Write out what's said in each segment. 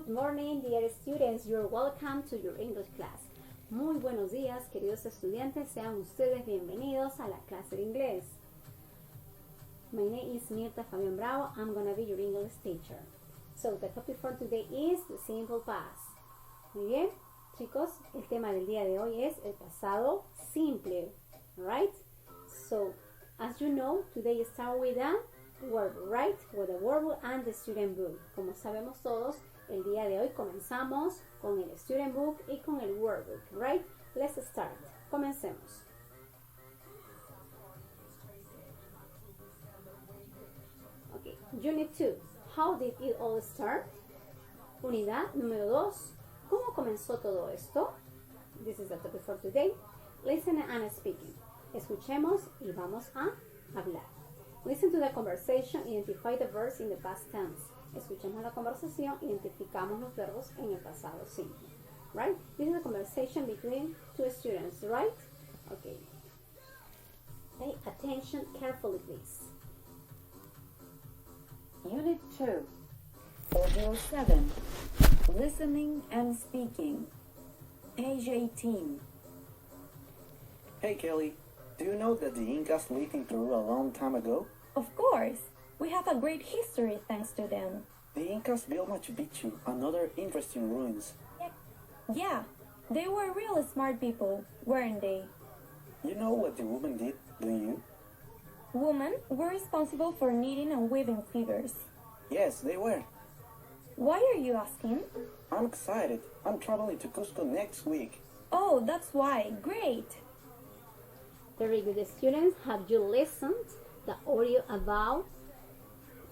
Good morning, dear students. You're welcome to your English class. Muy buenos días, queridos estudiantes. Sean ustedes bienvenidos a la clase de inglés. My name is Mirta Fabián Bravo. I'm going to be your English teacher. So, the topic for today is the simple past. Muy bien, chicos, el tema del día de hoy es el pasado simple. Right? So, as you know, today start with a verb, right? With the verb and the student book. Como sabemos todos, el día de hoy comenzamos con el student book y con el workbook, right? Let's start. Comencemos. Okay, Unit 2. How did it all start? Unidad número 2. ¿Cómo comenzó todo esto? This is the topic for today. Listen and speaking. Escuchemos y vamos a hablar. Listen to the conversation, identify the verbs in the past tense. Escuchamos la conversación, identificamos los verbos en el pasado simple. Right? This is a conversation between two students, right? Okay. Pay attention carefully, please. Unit 2, Module 7, Listening and Speaking, Page 18. Hey Kelly, do you know that the Incas lived in Peru a long time ago? Of course. We have a great history thanks to them. The Incas built Machu Picchu and other interesting ruins. Yeah, they were really smart people, weren't they? You know what the woman did, don't you? Women were responsible for knitting and weaving figures. Yes, they were. Why are you asking? I'm excited. I'm traveling to Cusco next week. Oh, that's why. Great. Very good, students. Have you listened the audio about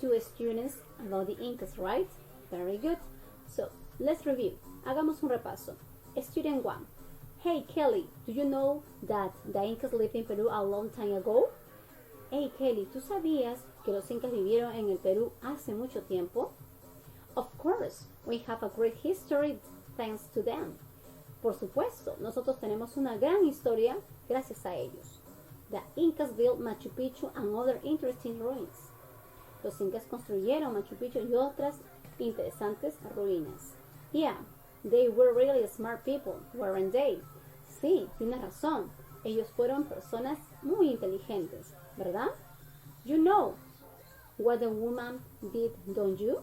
two students about the Incas, right? Very good. So, let's review. Hagamos un repaso. Student 1. Hey, Kelly, do you know that the Incas lived in Peru a long time ago? Hey, Kelly, ¿tú sabías que los Incas vivieron en el Perú hace mucho tiempo? Of course, we have a great history thanks to them. Por supuesto, nosotros tenemos una gran historia gracias a ellos. The Incas built Machu Picchu and other interesting ruins. Los Incas construyeron Machu Picchu y otras interesantes ruinas. Yeah, they were really smart people, weren't they? Sí, tienes razón. Ellos fueron personas muy inteligentes, ¿verdad? You know what the woman did, don't you?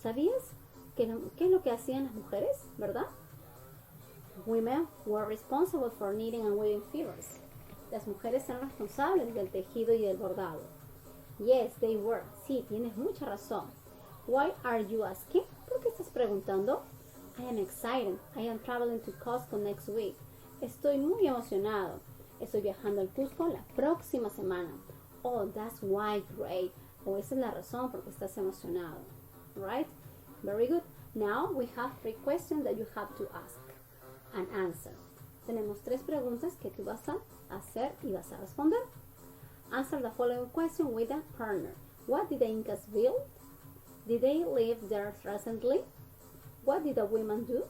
¿Sabías qué es lo que hacían las mujeres, verdad? Women were responsible for knitting and weaving fibers. Las mujeres eran responsables del tejido y del bordado. Yes, they were. Sí, tienes mucha razón. Why are you asking? ¿Por qué estás preguntando? I am excited. I am traveling to Cusco next week. Estoy muy emocionado. Estoy viajando al Cusco la próxima semana. Oh, that's why, great. Oh, esa es la razón por qué estás emocionado. Right? Very good. Now we have 3 questions that you have to ask and answer. Tenemos 3 preguntas que tú vas a hacer y vas a responder. Answer the following question with a partner. What did the Incas build? Did they live there recently? What did the women do?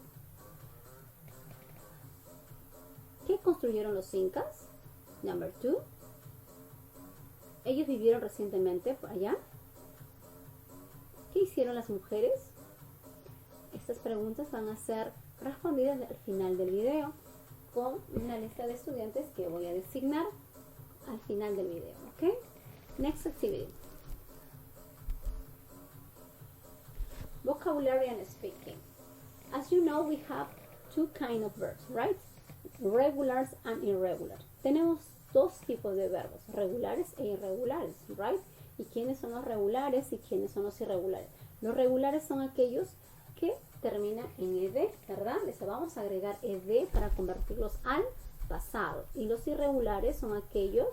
¿Qué construyeron los Incas? Number 2. ¿Ellos vivieron recientemente por allá? ¿Qué hicieron las mujeres? Estas preguntas van a ser respondidas al final del video con una lista de estudiantes que voy a designar al final del video, ¿ok? Next activity. Vocabulary and speaking. As you know, we have 2 kinds of verbs, right? Regulars and irregular. Tenemos 2 tipos de verbos, regulares e irregulares, right? ¿Y quiénes son los regulares y quiénes son los irregulares? Los regulares son aquellos que terminan en ed, ¿verdad? Les vamos a agregar ed para convertirlos al pasado. Y los irregulares son aquellos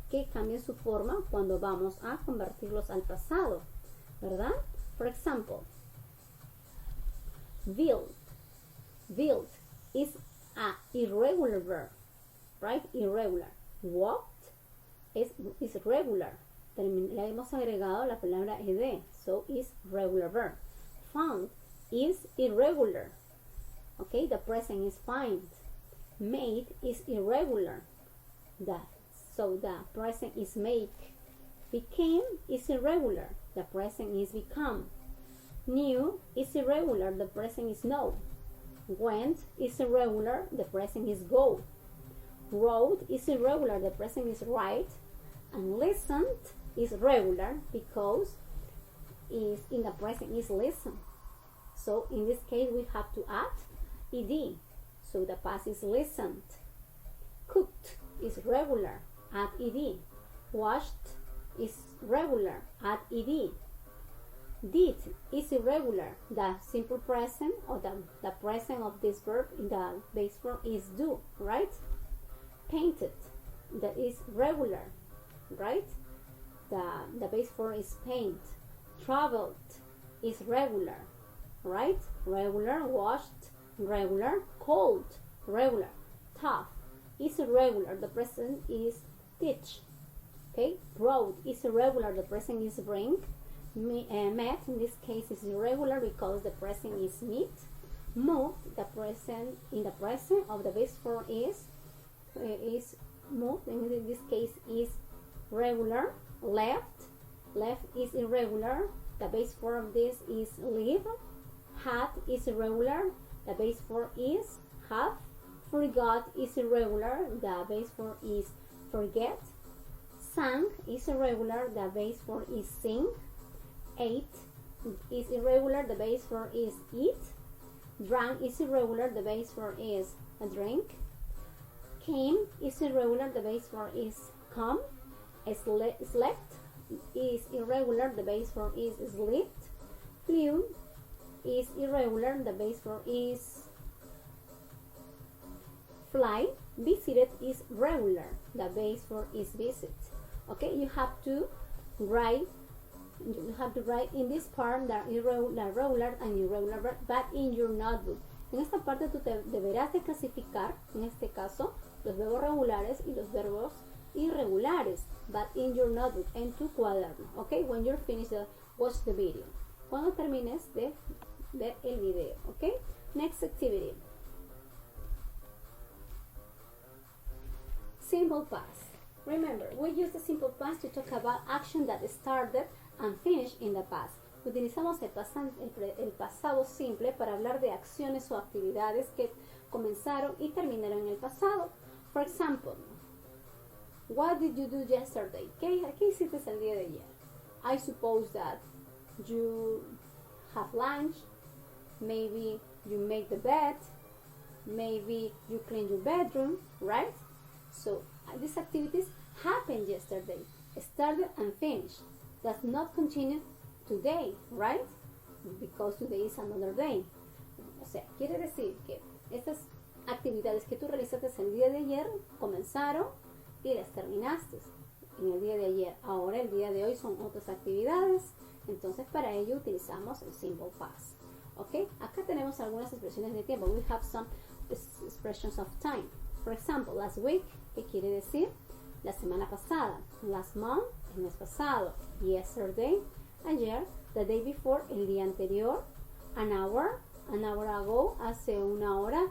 que cambian su forma cuando vamos a convertirlos al pasado, ¿verdad? For example, build. Build is a irregular verb, right? Irregular. Walked is regular. Le hemos agregado la palabra ed, so is regular verb. Found is irregular. Okay, the present is find. Made is irregular. So the present is make. Became is irregular. The present is become. Knew is irregular, the present is know. Went is irregular, the present is go. Wrote is irregular, the present is write. And listened is regular because is in the present is listen. So in this case we have to add ed. So the past is listened. Cooked is regular, add ed. Washed is regular, add ed. Did is irregular, the simple present or the present of this verb in the base form is do, right? Painted, that is regular, right? The base form is paint. Traveled is regular, right? Regular. Washed, regular. Cold, regular. Tough is irregular, the present is teach. Okay, brought is irregular, the present is bring. Met in this case is irregular because the present is meet. Moved, the present in the present of the base form is moved, and in this case is regular. Left is irregular, the base form of this is leave. Had is irregular, the base form is have. Forgot is irregular, the base form is forget. Sang is irregular, the base form is sing. Ate is irregular, the base form is eat. Drank is irregular, the base form is a drink. Came is irregular, the base form is come. Slept is irregular, the base form is slept. Flew is irregular, the base form is fly. Visited is regular, the base form is visit. Okay, you have to write in this part the regular and irregular verb, but in your notebook. En esta parte tú deberás de clasificar, en este caso, los verbos regulares y los verbos irregulares, but in your notebook, en tu cuaderno. Okay, when you're finished, watch the video. Cuando termines de ver el video. Okay, next activity. Simple past. Remember, we use the simple past to talk about action that started and finished in the past. Utilizamos el pasado simple para hablar de acciones o actividades que comenzaron y terminaron en el pasado. For example, what did you do yesterday? ¿Qué hiciste el día de ayer? I suppose that you have lunch, maybe you make the bed, maybe you clean your bedroom, right? So these activities happened yesterday, started and finished. Does not continue today, right? Because today is another day. O sea, quiere decir que estas actividades que tú realizaste el día de ayer comenzaron y las terminaste en el día de ayer. Ahora el día de hoy son otras actividades. Entonces para ello utilizamos el simple past. ¿Ok? Acá tenemos algunas expresiones de tiempo. We have some expressions of time. For example, last week, ¿qué quiere decir? La semana pasada. Last month, el mes pasado. Yesterday, ayer. The day before, el día anterior. An hour ago, hace una hora.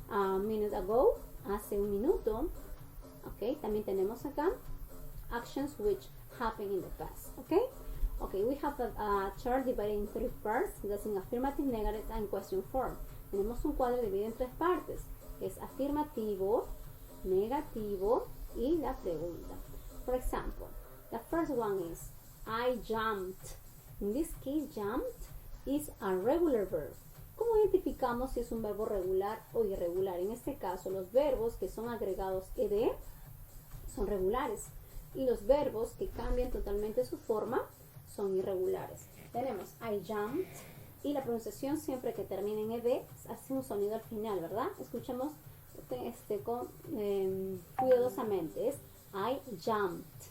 A minute ago, hace un minuto. Ok, también tenemos acá actions which happen in the past. Ok, okay, we have a chart divided in 3 parts. That's in affirmative, negative, and question form. Tenemos un cuadro dividido en 3 partes. Es afirmativo, negativo y la pregunta. For example, the first one is I jumped. In this case, jumped is a regular verb. ¿Cómo identificamos si es un verbo regular o irregular? En este caso, los verbos que son agregados ed son regulares y los verbos que cambian totalmente su forma son irregulares. Tenemos I jumped y la pronunciación siempre que termine en ed hace un sonido al final, ¿verdad? Escuchemos cuidadosamente. Es I jumped.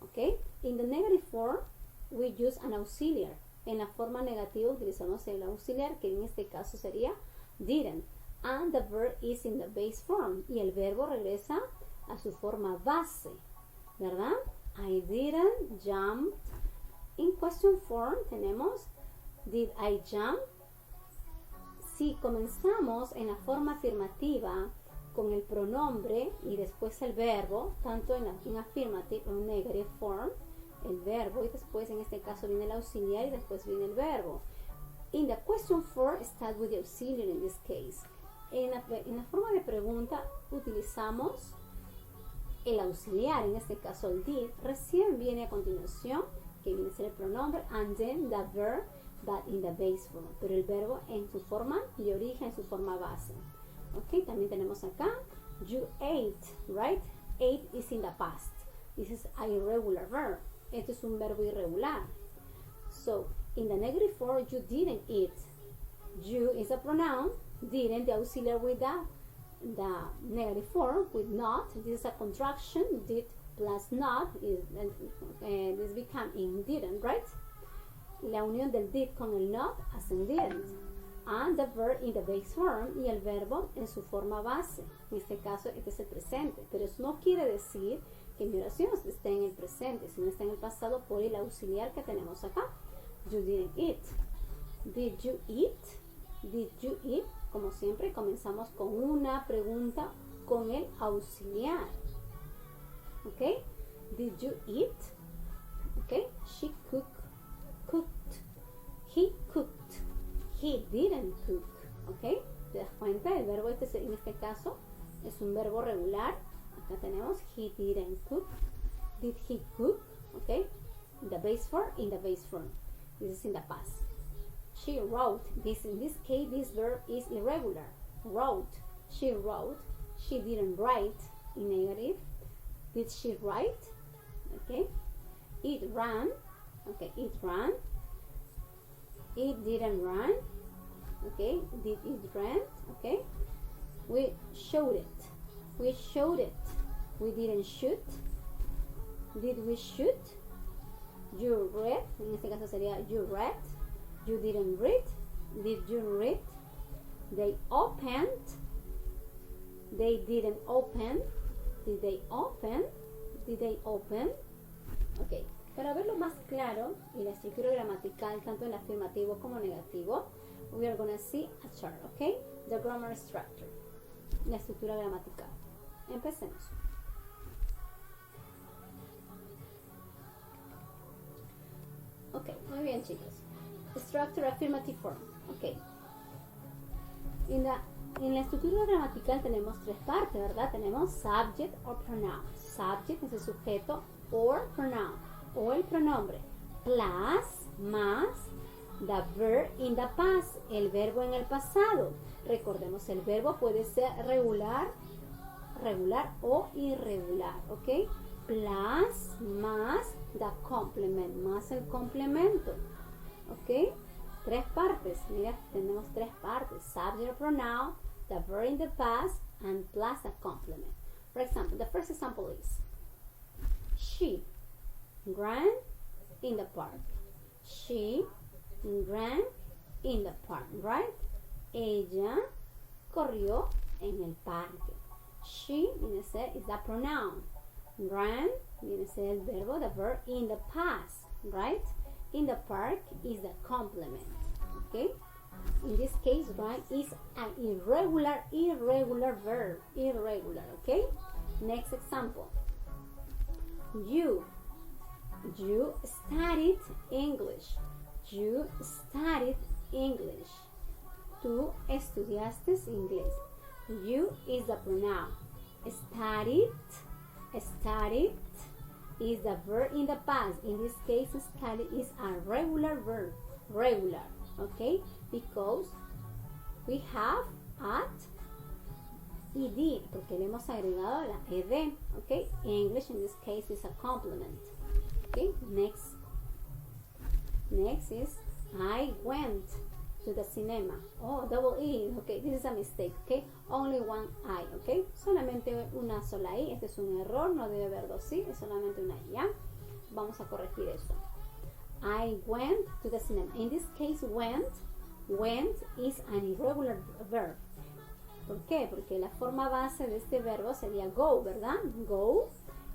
Okay? In the negative form, we use an auxiliary. En la forma negativa utilizamos el auxiliar, que en este caso sería didn't. And the verb is in the base form. Y el verbo regresa a su forma base, ¿verdad? I didn't jump. In question form tenemos did I jump. Si comenzamos en la forma afirmativa con el pronombre y después el verbo, tanto en affirmative o negative form, el verbo y después en este caso viene el auxiliar y después viene el verbo. In the question form, start with the auxiliary in this case. En la forma de pregunta utilizamos el auxiliar, en este caso el did. Recién viene a continuación, que viene a ser el pronombre, and then the verb, but in the base form. Pero el verbo en su forma de origen, en su forma base. Ok, también tenemos acá, you ate, right? Ate is in the past. This is an irregular verb. Esto es un verbo irregular. So, in the negative form, you didn't eat. You is a pronoun. Didn't, the auxiliary with the negative form, with not. This is a contraction. Did plus not. This become in didn't, right? La unión del did con el not hacen didn't. And the verb in the base form y el verbo en su forma base. En este caso, este es el presente. Pero eso no quiere decir que mi oración esté en el presente, sino está en el pasado por el auxiliar que tenemos acá. You didn't eat. Did you eat? Did you eat? Como siempre, comenzamos con una pregunta con el auxiliar. ¿Ok? Did you eat? ¿Ok? She cooked. He cooked. He didn't cook. ¿Ok? ¿Te das cuenta? El verbo en este caso es un verbo regular. Acá tenemos he didn't cook. Did he cook? ¿Ok? The base form, in the base form. This is in the past. She wrote. In this case, this verb is irregular. Wrote. She wrote. She didn't write in negative. Did she write? Okay. It ran. Okay. It ran. It didn't run. Okay. Did it run? Okay. We showed it. We showed it. We didn't shoot. Did we shoot? You read. En este caso sería you read. You didn't read. Did you read? They opened. They didn't open. Did they open? Did they open? Ok. Para verlo más claro y la estructura gramatical tanto en afirmativo como negativo, we are going to see a chart, ok? The grammar structure. La estructura gramatical. Empecemos. Ok, muy bien chicos. Structure affirmative form. Ok. En la estructura gramatical tenemos tres partes, ¿verdad? Tenemos subject or pronoun. Subject es el sujeto or pronoun, o el pronombre. Plus, más, the verb in the past, el verbo en el pasado. Recordemos, el verbo puede ser regular o irregular, ¿ok? Plus, más, the complement, más el complemento, ¿ok? Tres partes, mira, tenemos tres partes, subject or pronoun, the verb in the past, and plus the complement. For example, the first example is, she ran in the park. She ran in the park, right? Ella corrió en el parque. She viene a ser is the pronoun. Ran viene a ser el verbo, the verb in the past, right? In the park is the complement, okay? In this case, run is an irregular verb, irregular, okay? Next example. You studied English. You studied English. Tú estudiaste inglés. You is the pronoun. Studied is the verb in the past. In this case, study is a regular verb. Regular, okay? Because we have at ed, porque le hemos agregado la ed, okay? English in this case is a complement. Okay, next is I went to the cinema. Oh, double E. Okay, this is a mistake. Okay, only one I. Okay, solamente una sola I. Este es un error, no debe haber dos I, es solamente una I. ¿Ya? Vamos a corregir eso. I went to the cinema. In this case, went is an irregular verb. ¿Por qué? Porque la forma base de este verbo sería go, ¿verdad? Go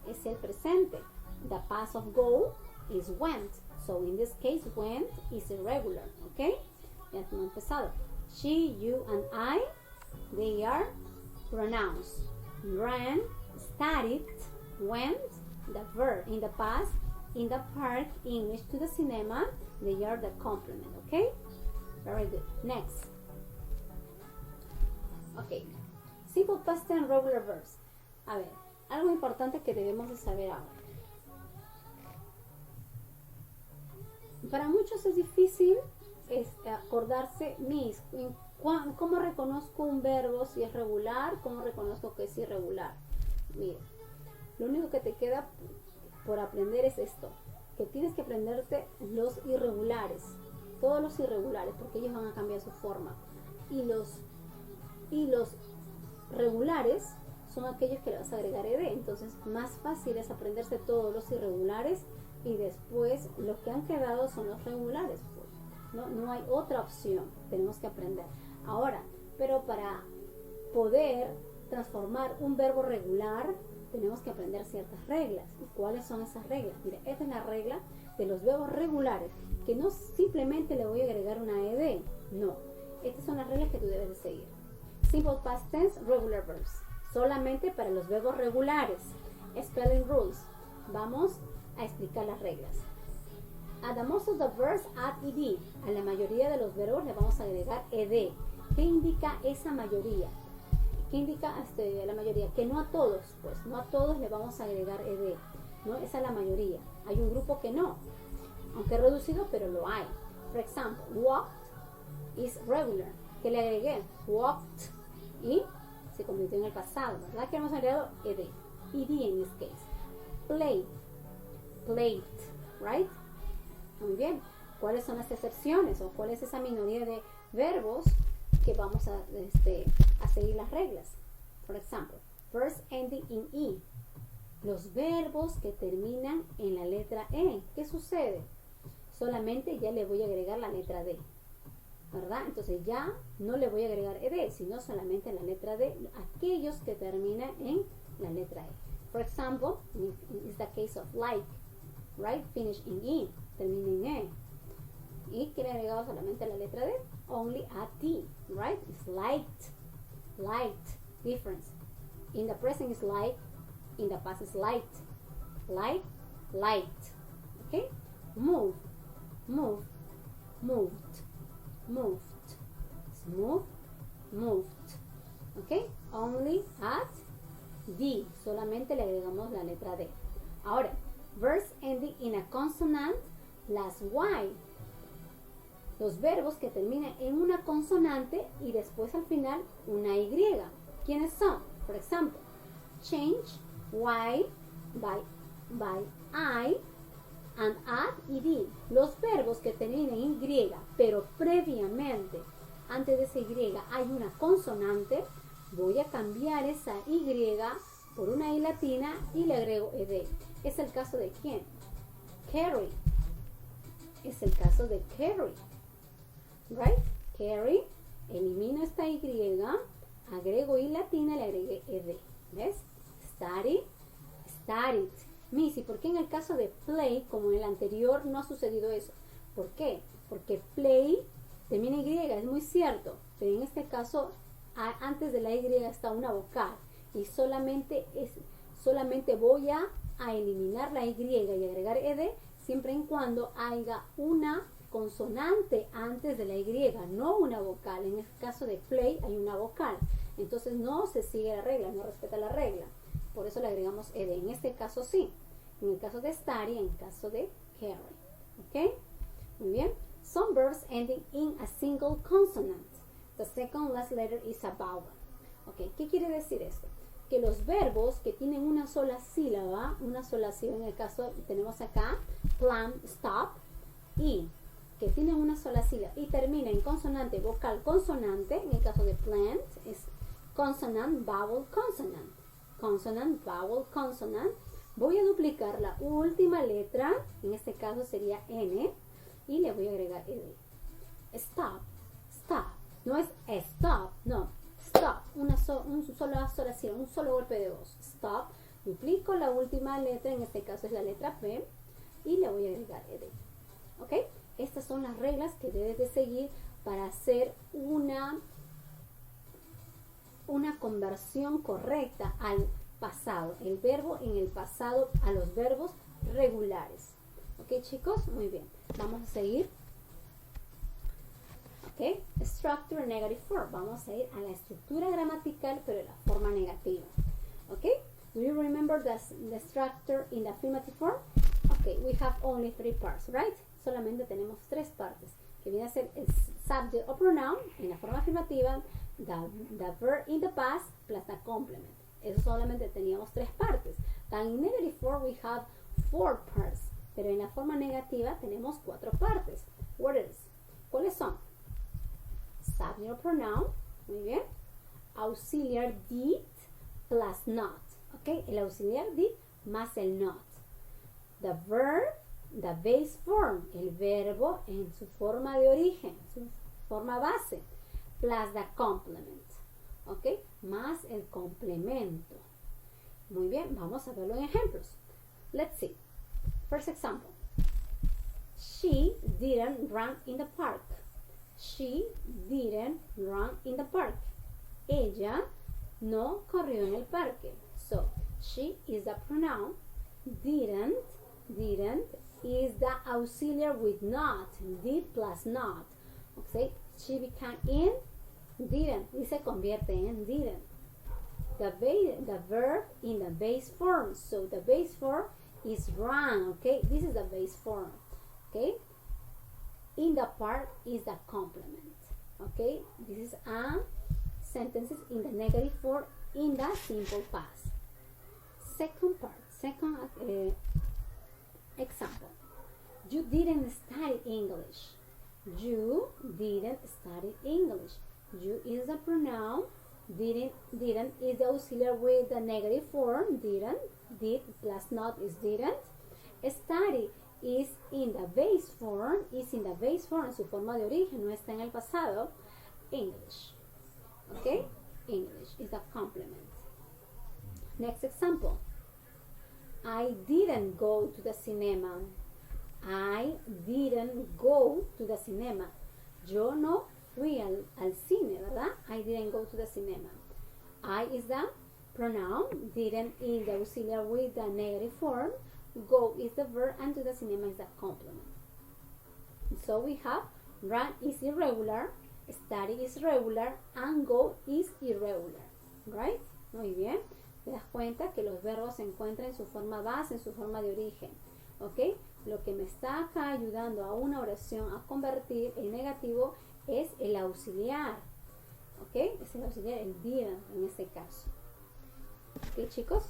es el presente. The past of go is went. So in this case, went is irregular. ¿Ok? Ya hemos empezado. She, you, and I, they are pronouns. Ran, studied, went, the verb in the past, in the park, English to the cinema, they are the complement, okay? Very good. Next. Okay. Simple past tense regular verbs. A ver, algo importante que debemos de saber ahora. Para muchos es difícil acordarse cómo reconozco un verbo si es regular, cómo reconozco que es irregular. Mira, lo único que te queda por aprender es esto, que tienes que aprenderte los irregulares, todos los irregulares, porque ellos van a cambiar su forma. Y los regulares son aquellos que le vas a agregar ed. Entonces, más fácil es aprenderse todos los irregulares y después los que han quedado son los regulares. No hay otra opción, tenemos que aprender. Ahora, pero para poder transformar un verbo regular, tenemos que aprender ciertas reglas. ¿Y cuáles son esas reglas? Mira, esta es la regla de los verbos regulares, que no simplemente le voy a agregar una ed, no. Estas son las reglas que tú debes de seguir. Simple past tense, regular verbs. Solamente para los verbos regulares. Spelling rules. Vamos a explicar las reglas. A the most of the verbs add ed. A la mayoría de los verbos le vamos a agregar ed. ¿Qué indica esa mayoría? ¿Qué indica la mayoría? Que no a todos, pues no a todos le vamos a agregar ed, ¿no? Esa es la mayoría. Hay un grupo que no, aunque es reducido, pero lo hay. Por ejemplo, walked is regular. ¿Qué le agregué? Walked y se convirtió en el pasado, ¿verdad? Que hemos agregado ed in this case. Played, right? Muy bien. ¿Cuáles son las excepciones o cuál es esa minoría de verbos que vamos a seguir las reglas? Por ejemplo, verbs ending in e. Los verbos que terminan en la letra e. ¿Qué sucede? Solamente ya le voy a agregar la letra d, ¿verdad? Entonces ya no le voy a agregar ed, sino solamente en la letra d, aquellos que terminan en la letra e. For example, is the case of like, right? Finish in e, termina en e. ¿Y que le he agregado solamente la letra d? Only a t, right? It's light, difference. In the present is like, in the past is light, okay? Moved, smooth, okay? Only at d, solamente le agregamos la letra d. Ahora, verbs ending in a consonant, las y. Los verbos que terminan en una consonante y después al final una y. ¿Quiénes son? Por ejemplo, change y by I and add ed. Los verbos que terminan en y, pero previamente, antes de esa y hay una consonante, voy a cambiar esa y por una i latina y le agrego ed. Es el caso de quién? Carry. Es el caso de carry. Right? Carry, elimino esta y, agrego i latina, le agregué ed. ¿Ves? Studied. Missy, ¿por qué en el caso de play, como en el anterior, no ha sucedido eso? ¿Por qué? Porque play termina en y, es muy cierto, pero en este caso, antes de la y está una vocal y solamente voy a eliminar la y y agregar ed siempre en cuando haya una consonante antes de la y, no una vocal. En el caso de play hay una vocal, entonces no se sigue la regla, no respeta la regla, por eso le agregamos ed. En este caso sí, en el caso de study, en el caso de carry. ¿Ok? Muy bien. Some verbs ending in a single consonant. The second last letter is a vowel. ¿Ok? ¿Qué quiere decir esto? Que los verbos que tienen una sola sílaba, en el caso tenemos acá plan, stop, y que tienen una sola sílaba y termina en consonante, vocal, consonante. En el caso de plant es consonant, vowel, consonant. Consonant, vowel, consonant. Voy a duplicar la última letra, en este caso sería n, y le voy a agregar ed. Stop, stop. No es stop, no. Stop, una sola sílaba, un solo golpe de voz. Stop. Duplico la última letra, en este caso es la letra P, y le voy a agregar ed. ¿Ok? Estas son las reglas que debes de seguir para hacer una conversión correcta al pasado. El verbo en el pasado a los verbos regulares. Ok, chicos, muy bien. Vamos a seguir. Ok, structure negative form. Vamos a ir a la estructura gramatical, pero de la forma negativa. Ok, do you remember the structure in the affirmative form? Ok, we have only 3 parts, right? Solamente tenemos 3 partes, que viene a ser el subject o pronoun en la forma afirmativa, the verb in the past, plus the complement. Eso solamente teníamos 3 partes. Then in negative form we have 4 parts, pero en la forma negativa tenemos 4 partes. What is? ¿Cuáles son? Subject or pronoun, muy bien. Auxiliar did plus not, ok. El auxiliar did más el not. The verb, the base form, el verbo en su forma de origen, su forma base, plus the complement, ok, más el complemento. Muy bien, vamos a verlo en ejemplos. Let's see. First example. She didn't run in the park. She didn't run in the park. Ella no corrió en el parque. So, she is the pronoun. Didn't is the auxiliary with not. Did plus not. Okay, she became in didn't. Y se convierte en didn't. The verb in the base form. So, the base form is run. Okay, this is the base form. Okay. In the part is the complement. Okay, this is a sentences in the negative form in the simple past. Second part, second example. You didn't study English. You didn't study English. You is the pronoun. Didn't is the auxiliary with the negative form. Didn't. Did plus not is didn't. Study is in the base form, en su forma de origen, no está en el pasado. English. Okay? English is the complement. Next example. I didn't go to the cinema. I didn't go to the cinema. Yo no fui al cine, ¿verdad? I didn't go to the cinema. I is the pronoun. Didn't is the auxiliary with the negative form. Go is the verb and to the cinema is the complement. So we have run is irregular, study is regular, and go is irregular. Right? Muy bien. Te das cuenta que los verbos se encuentran en su forma base, en su forma de origen. ¿Ok? Lo que me está acá ayudando a una oración a convertir el negativo es el auxiliar. ¿Ok? Es el auxiliar, el didn't en este caso. ¿Ok, chicos?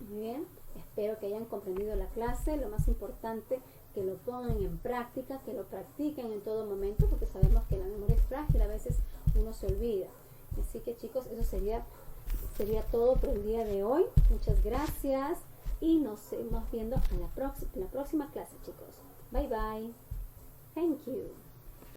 Muy bien. Espero que hayan comprendido la clase. Lo más importante, que lo pongan en práctica, que lo practiquen en todo momento, porque sabemos que la memoria es frágil, a veces uno se olvida. Así que, chicos, eso sería todo por el día de hoy. Muchas gracias y nos vemos viendo en la próxima clase, chicos. Bye bye. Thank you.